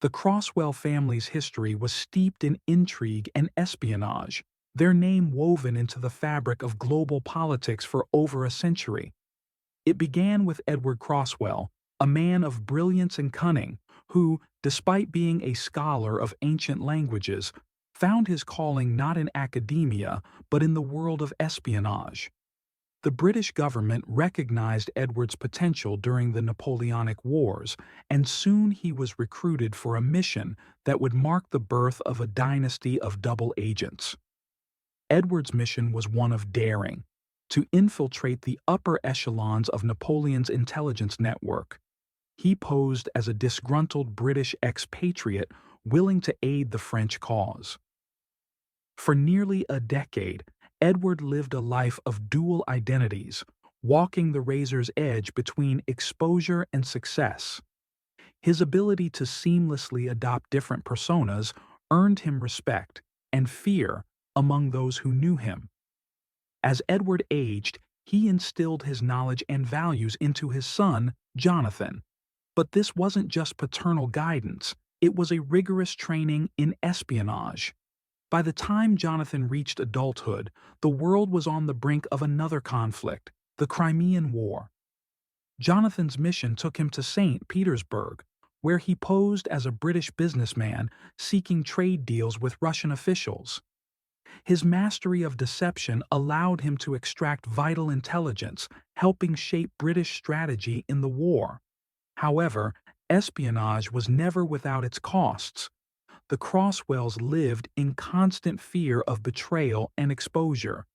The Crosswell family's history was steeped in intrigue and espionage, their name woven into the fabric of global politics for over a century. It began with Edward Crosswell, a man of brilliance and cunning, who, despite being a scholar of ancient languages, found his calling not in academia but in the world of espionage. The British government recognized Edward's potential during the Napoleonic Wars, and soon he was recruited for a mission that would mark the birth of a dynasty of double agents. Edward's mission was one of daring, to infiltrate the upper echelons of Napoleon's intelligence network. He posed as a disgruntled British expatriate willing to aid the French cause. For nearly a decade, Edward lived a life of dual identities, walking the razor's edge between exposure and success. His ability to seamlessly adopt different personas earned him respect and fear among those who knew him. As Edward aged, he instilled his knowledge and values into his son, Jonathan. But this wasn't just paternal guidance, it was a rigorous training in espionage. By the time Jonathan reached adulthood, the world was on the brink of another conflict, the Crimean War. Jonathan's mission took him to St. Petersburg, where he posed as a British businessman seeking trade deals with Russian officials. His mastery of deception allowed him to extract vital intelligence, helping shape British strategy in the war. However, espionage was never without its costs. The Crosswells lived in constant fear of betrayal and exposure.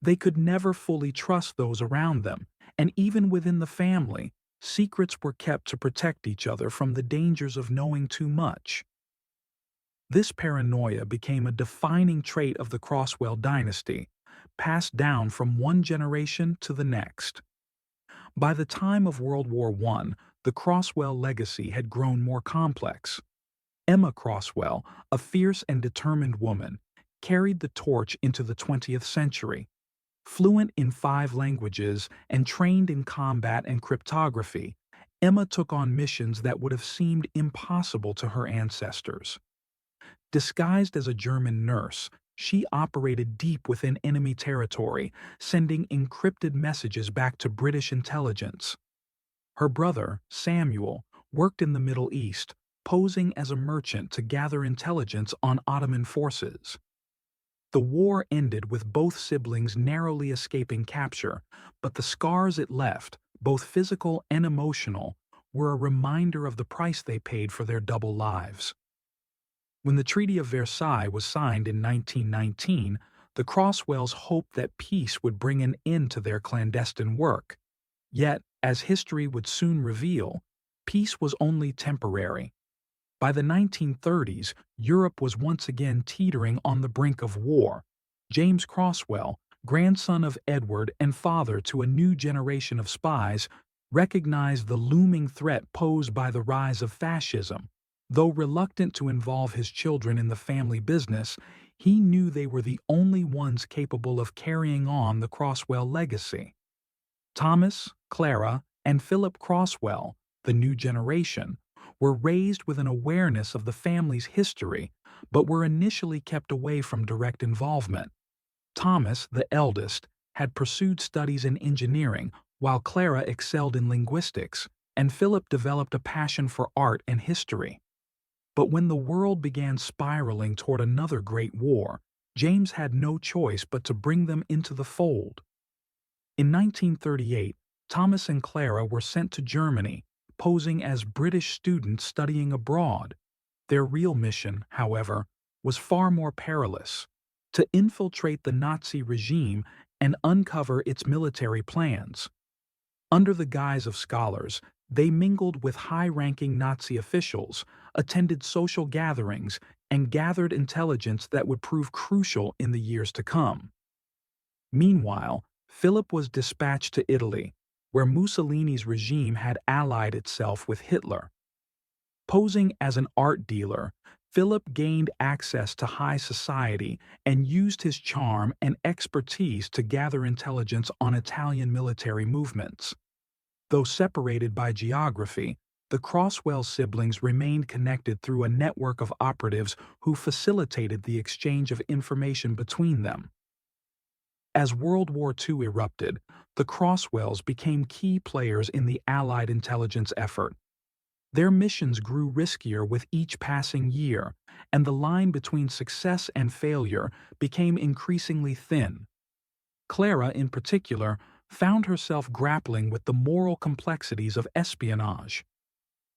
They could never fully trust those around them, and even within the family, secrets were kept to protect each other from the dangers of knowing too much. This paranoia became a defining trait of the Crosswell dynasty, passed down from one generation to the next. By the time of World War I, the Crosswell legacy had grown more complex. Emma Crosswell, a fierce and determined woman, carried the torch into the 20th century. Fluent in 5 languages and trained in combat and cryptography, Emma took on missions that would have seemed impossible to her ancestors. Disguised as a German nurse, she operated deep within enemy territory, sending encrypted messages back to British intelligence. Her brother, Samuel, worked in the Middle East, posing as a merchant to gather intelligence on Ottoman forces. The war ended with both siblings narrowly escaping capture, but the scars it left, both physical and emotional, were a reminder of the price they paid for their double lives. When the Treaty of Versailles was signed in 1919, the Crosswells hoped that peace would bring an end to their clandestine work. Yet, as history would soon reveal, peace was only temporary. By the 1930s, Europe was once again teetering on the brink of war. James Crosswell, grandson of Edward and father to a new generation of spies, recognized the looming threat posed by the rise of fascism. Though reluctant to involve his children in the family business, he knew they were the only ones capable of carrying on the Crosswell legacy. Thomas, Clara, and Philip Crosswell, the new generation, were raised with an awareness of the family's history, but were initially kept away from direct involvement. Thomas, the eldest, had pursued studies in engineering, while Clara excelled in linguistics, and Philip developed a passion for art and history. But when the world began spiraling toward another great war, James had no choice but to bring them into the fold. In 1938, Thomas and Clara were sent to Germany, posing as British students studying abroad. Their real mission, however, was far more perilous: to infiltrate the Nazi regime and uncover its military plans. Under the guise of scholars, they mingled with high-ranking Nazi officials, attended social gatherings, and gathered intelligence that would prove crucial in the years to come. Meanwhile, Philip was dispatched to Italy, where Mussolini's regime had allied itself with Hitler. Posing as an art dealer, Philip gained access to high society and used his charm and expertise to gather intelligence on Italian military movements. Though separated by geography, The Crosswell siblings remained connected through a network of operatives who facilitated the exchange of information between them. As World War II erupted, the Crosswells became key players in the Allied intelligence effort. Their missions grew riskier with each passing year, and the line between success and failure became increasingly thin. Clara, in particular, found herself grappling with the moral complexities of espionage.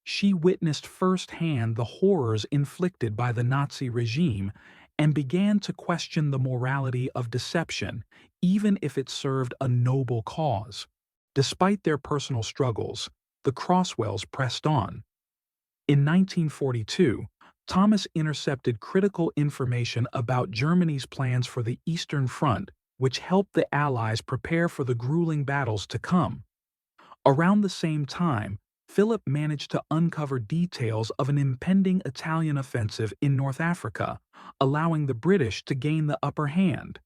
She witnessed firsthand the horrors inflicted by the Nazi regime and began to question the morality of deception, even if it served a noble cause. Despite their personal struggles, the Crosswells pressed on. In 1942, Thomas intercepted critical information about Germany's plans for the Eastern Front, which helped the Allies prepare for the grueling battles to come. Around the same time, Philip managed to uncover details of an impending Italian offensive in North Africa, allowing the British to gain the upper hand.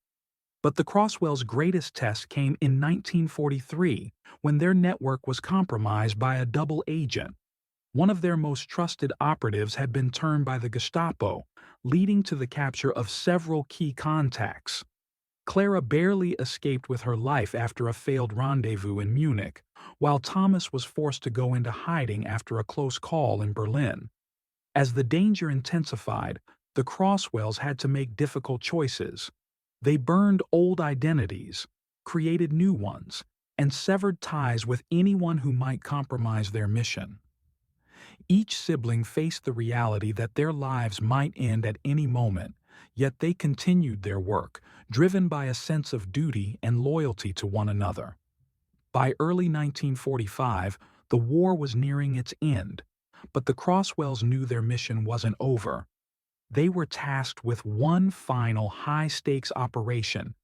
But the Crosswells' greatest test came in 1943, when their network was compromised by a double agent. One of their most trusted operatives had been turned by the Gestapo, leading to the capture of several key contacts. Clara barely escaped with her life after a failed rendezvous in Munich, while Thomas was forced to go into hiding after a close call in Berlin. As the danger intensified, the Crosswells had to make difficult choices. They burned old identities, created new ones, and severed ties with anyone who might compromise their mission. Each sibling faced the reality that their lives might end at any moment, yet they continued their work, driven by a sense of duty and loyalty to one another. By early 1945, the war was nearing its end, but the Crosswells knew their mission wasn't over. They were tasked with one final high-stakes operation: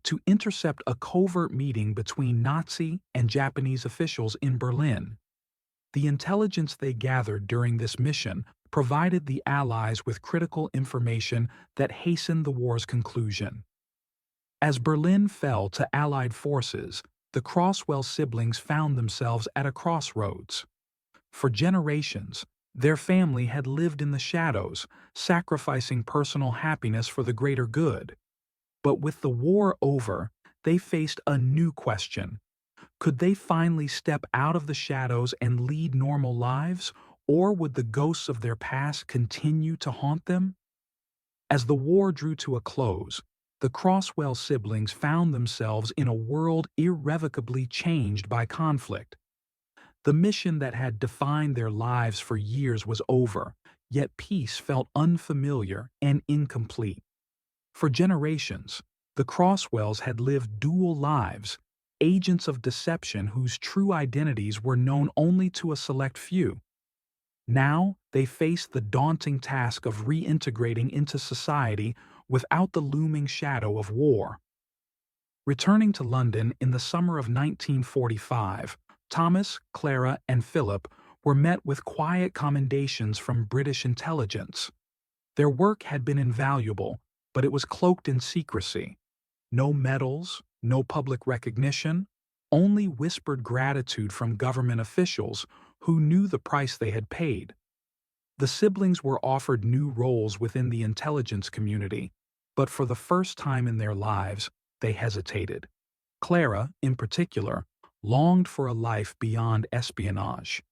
to intercept a covert meeting between Nazi and Japanese officials in Berlin. The intelligence they gathered during this mission provided the Allies with critical information that hastened the war's conclusion. As Berlin fell to Allied forces, the Crosswell siblings found themselves at a crossroads. For generations, their family had lived in the shadows, sacrificing personal happiness for the greater good. But with the war over, they faced a new question. Could they finally step out of the shadows and lead normal lives, or would the ghosts of their past continue to haunt them? As the war drew to a close, the Crosswell siblings found themselves in a world irrevocably changed by conflict. The mission that had defined their lives for years was over, yet peace felt unfamiliar and incomplete. For generations, the Crosswells had lived dual lives, agents of deception whose true identities were known only to a select few. Now, they faced the daunting task of reintegrating into society without the looming shadow of war. Returning to London in the summer of 1945, Thomas, Clara, and Philip were met with quiet commendations from British intelligence. Their work had been invaluable, but it was cloaked in secrecy. No medals, no public recognition, only whispered gratitude from government officials who knew the price they had paid. The siblings were offered new roles within the intelligence community, but for the first time in their lives, they hesitated. Clara, in particular, longed for a life beyond espionage.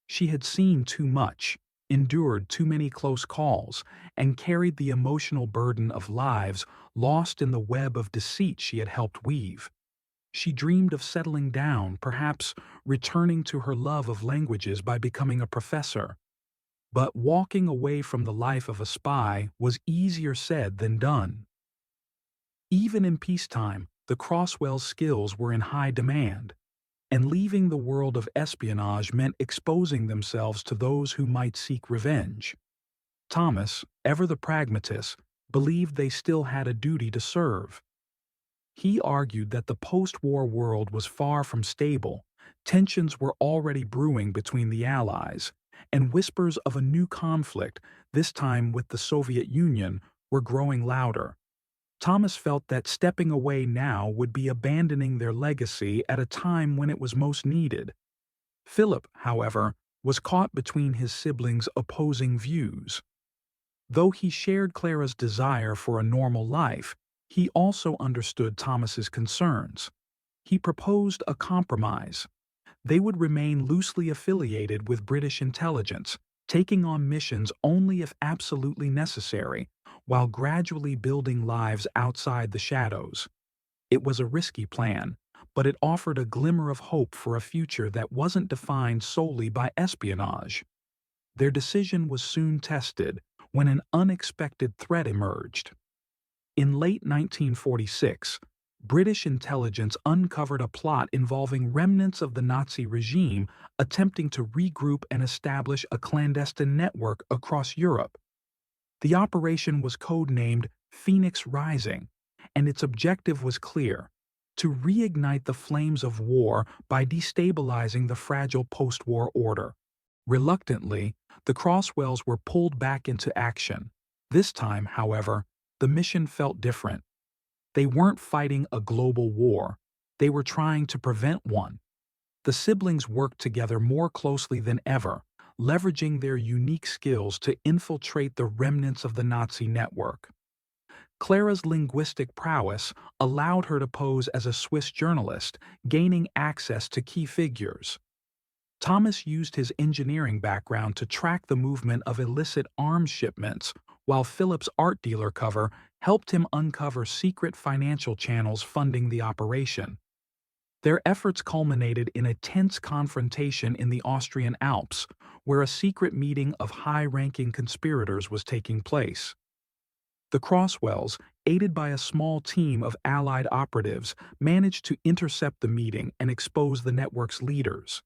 She had seen too much, endured too many close calls, and carried the emotional burden of lives lost in the web of deceit she had helped weave. She dreamed of settling down, perhaps returning to her love of languages by becoming a professor. But walking away from the life of a spy was easier said than done. Even in peacetime, the Crosswell's skills were in high demand, and leaving the world of espionage meant exposing themselves to those who might seek revenge. Thomas, ever the pragmatist, believed they still had a duty to serve. He argued that the post-war world was far from stable, tensions were already brewing between the Allies, and whispers of a new conflict, this time with the Soviet Union, were growing louder. Thomas felt that stepping away now would be abandoning their legacy at a time when it was most needed. Philip, however, was caught between his siblings' opposing views. Though he shared Clara's desire for a normal life, he also understood Thomas's concerns. He proposed a compromise. They would remain loosely affiliated with British intelligence, taking on missions only if absolutely necessary, while gradually building lives outside the shadows. It was a risky plan, but it offered a glimmer of hope for a future that wasn't defined solely by espionage. Their decision was soon tested when an unexpected threat emerged. In late 1946, British intelligence uncovered a plot involving remnants of the Nazi regime attempting to regroup and establish a clandestine network across Europe. The operation was codenamed Phoenix Rising, and its objective was clear: to reignite the flames of war by destabilizing the fragile post-war order. Reluctantly, the Crosswells were pulled back into action. This time, however, the mission felt different. They weren't fighting a global war. They were trying to prevent one. The siblings worked together more closely than ever, leveraging their unique skills to infiltrate the remnants of the Nazi network. Clara's linguistic prowess allowed her to pose as a Swiss journalist, gaining access to key figures. Thomas used his engineering background to track the movement of illicit arms shipments, while Philip's art dealer cover helped him uncover secret financial channels funding the operation. Their efforts culminated in a tense confrontation in the Austrian Alps, where a secret meeting of high-ranking conspirators was taking place. The Crosswells, aided by a small team of Allied operatives, managed to intercept the meeting and expose the network's leaders.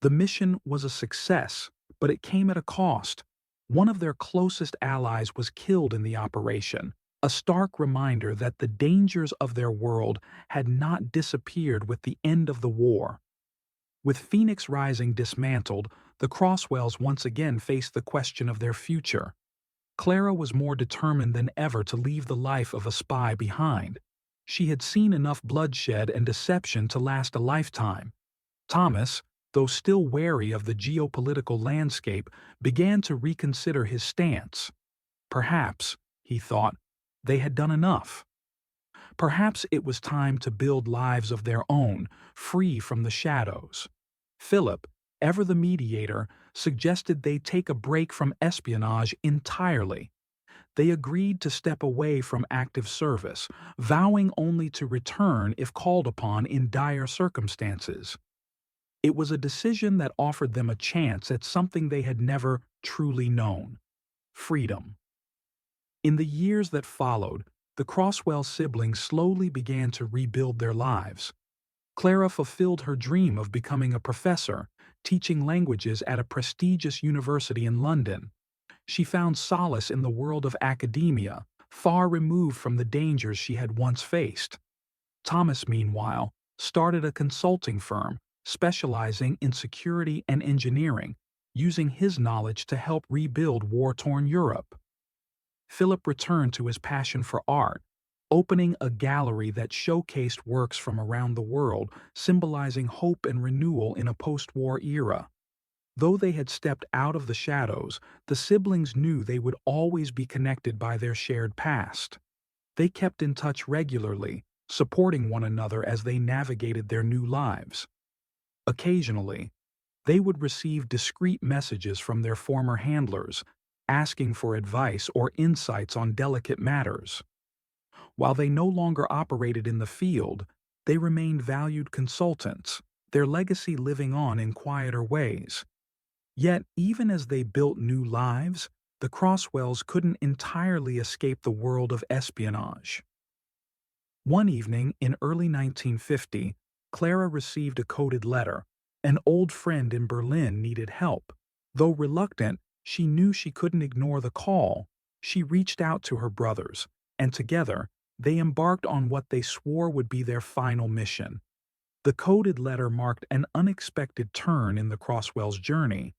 The mission was a success, but it came at a cost. One of their closest allies was killed in the operation, a stark reminder that the dangers of their world had not disappeared with the end of the war. With Phoenix Rising dismantled, the Crosswells once again faced the question of their future. Clara was more determined than ever to leave the life of a spy behind. She had seen enough bloodshed and deception to last a lifetime. Thomas, though still wary of the geopolitical landscape, began to reconsider his stance. Perhaps, he thought, they had done enough. Perhaps it was time to build lives of their own, free from the shadows. Philip, ever the mediator, suggested they take a break from espionage entirely. They agreed to step away from active service, vowing only to return if called upon in dire circumstances. It was a decision that offered them a chance at something they had never truly known: freedom. In the years that followed, the Crosswell siblings slowly began to rebuild their lives. Clara fulfilled her dream of becoming a professor, teaching languages at a prestigious university in London. She found solace in the world of academia, far removed from the dangers she had once faced. Thomas, meanwhile, started a consulting firm, specializing in security and engineering, using his knowledge to help rebuild war-torn Europe. Philip returned to his passion for art, opening a gallery that showcased works from around the world, symbolizing hope and renewal in a post-war era. Though they had stepped out of the shadows, the siblings knew they would always be connected by their shared past. They kept in touch regularly, supporting one another as they navigated their new lives. Occasionally, they would receive discreet messages from their former handlers, asking for advice or insights on delicate matters. While they no longer operated in the field, they remained valued consultants, their legacy living on in quieter ways. Yet, even as they built new lives, the Crosswells couldn't entirely escape the world of espionage. One evening in early 1950, Clara received a coded letter. An old friend in Berlin needed help. Though reluctant, she knew she couldn't ignore the call. She reached out to her brothers, and together, they embarked on what they swore would be their final mission. The coded letter marked an unexpected turn in the Crosswells' journey.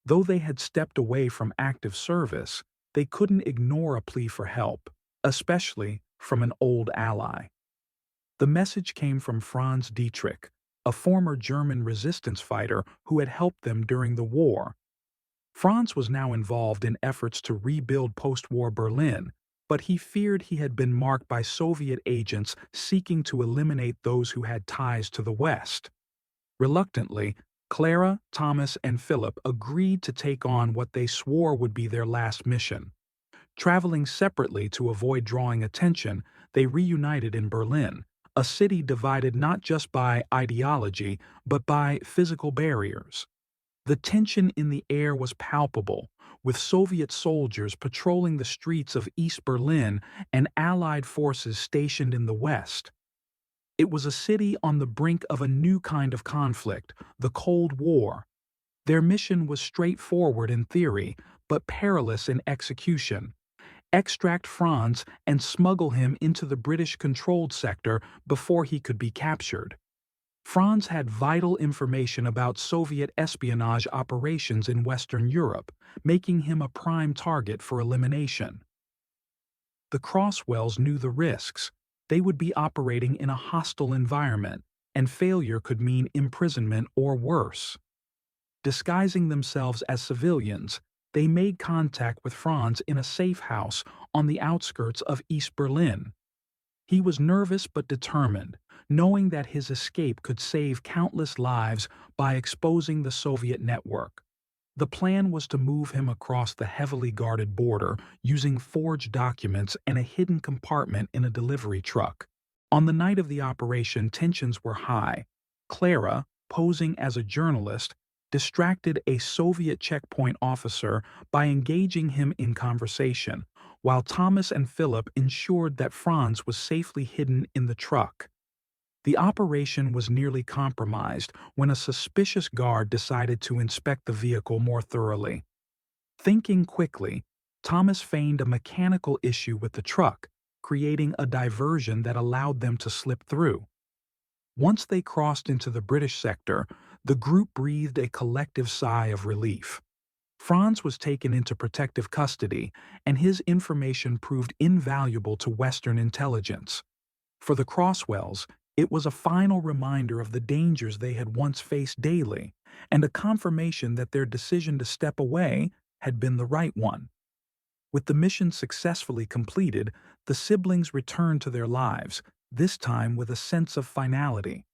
Though they had stepped away from active service, they couldn't ignore a plea for help, especially from an old ally. The message came from Franz Dietrich, a former German resistance fighter who had helped them during the war. Franz was now involved in efforts to rebuild post-war Berlin, but he feared he had been marked by Soviet agents seeking to eliminate those who had ties to the West. Reluctantly, Clara, Thomas, and Philip agreed to take on what they swore would be their last mission. Traveling separately to avoid drawing attention, they reunited in Berlin, a city divided not just by ideology but by physical barriers. The tension in the air was palpable, with Soviet soldiers patrolling the streets of East Berlin and Allied forces stationed in the West. It was a city on the brink of a new kind of conflict, the Cold War. Their mission was straightforward in theory, but perilous in execution: extract Franz and smuggle him into the British-controlled sector before he could be captured. Franz had vital information about Soviet espionage operations in Western Europe, making him a prime target for elimination. The Crosswells knew the risks. They would be operating in a hostile environment, and failure could mean imprisonment or worse. Disguising themselves as civilians, they made contact with Franz in a safe house on the outskirts of East Berlin. He was nervous but determined, knowing that his escape could save countless lives by exposing the Soviet network. The plan was to move him across the heavily guarded border using forged documents and a hidden compartment in a delivery truck. On the night of the operation, tensions were high. Clara, posing as a journalist, distracted a Soviet checkpoint officer by engaging him in conversation, while Thomas and Philip ensured that Franz was safely hidden in the truck. The operation was nearly compromised when a suspicious guard decided to inspect the vehicle more thoroughly. Thinking quickly, Thomas feigned a mechanical issue with the truck, creating a diversion that allowed them to slip through. Once they crossed into the British sector, the group breathed a collective sigh of relief. Franz was taken into protective custody, and his information proved invaluable to Western intelligence. For the Crosswells, it was a final reminder of the dangers they had once faced daily, and a confirmation that their decision to step away had been the right one. With the mission successfully completed, the siblings returned to their lives, this time with a sense of finality.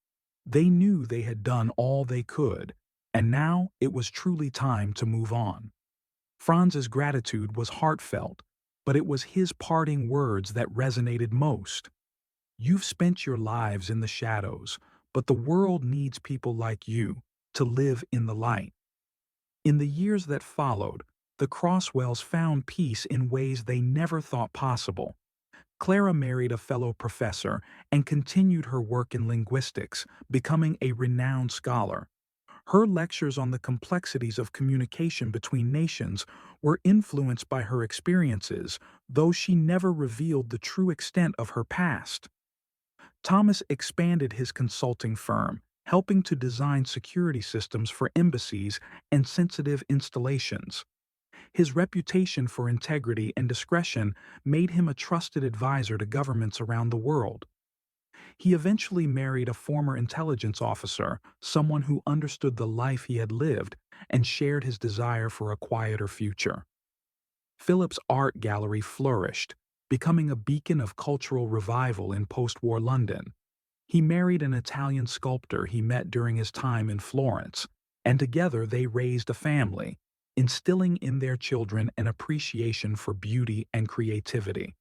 They knew they had done all they could, and now it was truly time to move on. Franz's gratitude was heartfelt, but it was his parting words that resonated most. "You've spent your lives in the shadows, but the world needs people like you to live in the light." In the years that followed, the Crosswells found peace in ways they never thought possible. Clara married a fellow professor and continued her work in linguistics, becoming a renowned scholar. Her lectures on the complexities of communication between nations were influenced by her experiences, though she never revealed the true extent of her past. Thomas expanded his consulting firm, helping to design security systems for embassies and sensitive installations. His reputation for integrity and discretion made him a trusted advisor to governments around the world. He eventually married a former intelligence officer, someone who understood the life he had lived and shared his desire for a quieter future. Philip's art gallery flourished, becoming a beacon of cultural revival in post-war London. He married an Italian sculptor he met during his time in Florence, and together they raised a family, instilling in their children an appreciation for beauty and creativity.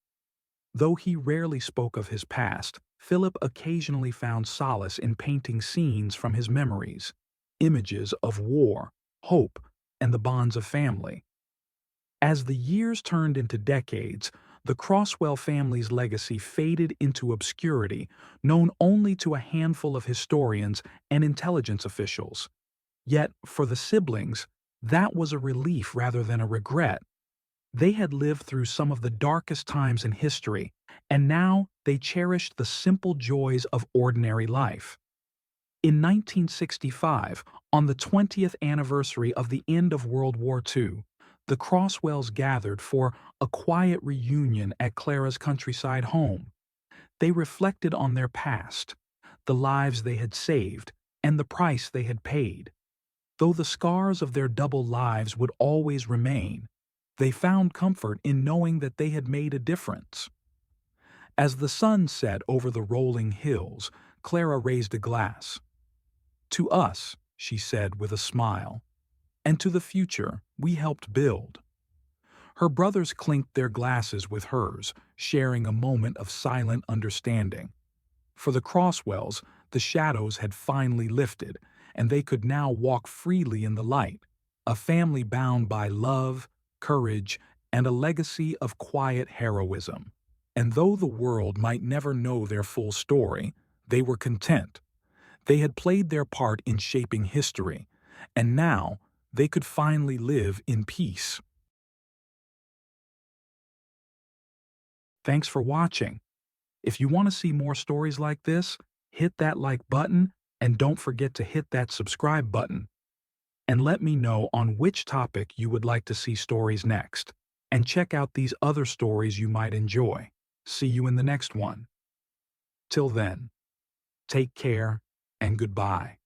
Though he rarely spoke of his past, Philip occasionally found solace in painting scenes from his memories, images of war, hope, and the bonds of family. As the years turned into decades, the Crosswell family's legacy faded into obscurity, known only to a handful of historians and intelligence officials. Yet, for the siblings, that was a relief rather than a regret. They had lived through some of the darkest times in history, and now they cherished the simple joys of ordinary life. In 1965, on the 20th anniversary of the end of World War II, the Crosswells gathered for a quiet reunion at Clara's countryside home. They reflected on their past, the lives they had saved, and the price they had paid. Though the scars of their double lives would always remain, they found comfort in knowing that they had made a difference. As the sun set over the rolling hills, Clara raised a glass. "To us," she said with a smile, "and to the future we helped build." Her brothers clinked their glasses with hers, sharing a moment of silent understanding. For the Crosswells, the shadows had finally lifted, and they could now walk freely in the light, a family bound by love, courage, and a legacy of quiet heroism. And though the world might never know their full story, they were content. They had played their part in shaping history, and now they could finally live in peace. Thanks for watching. If you want to see more stories like this, hit that like button and don't forget to hit that subscribe button. And let me know on which topic you would like to see stories next. And check out these other stories you might enjoy. See you in the next one. Till then, take care and goodbye.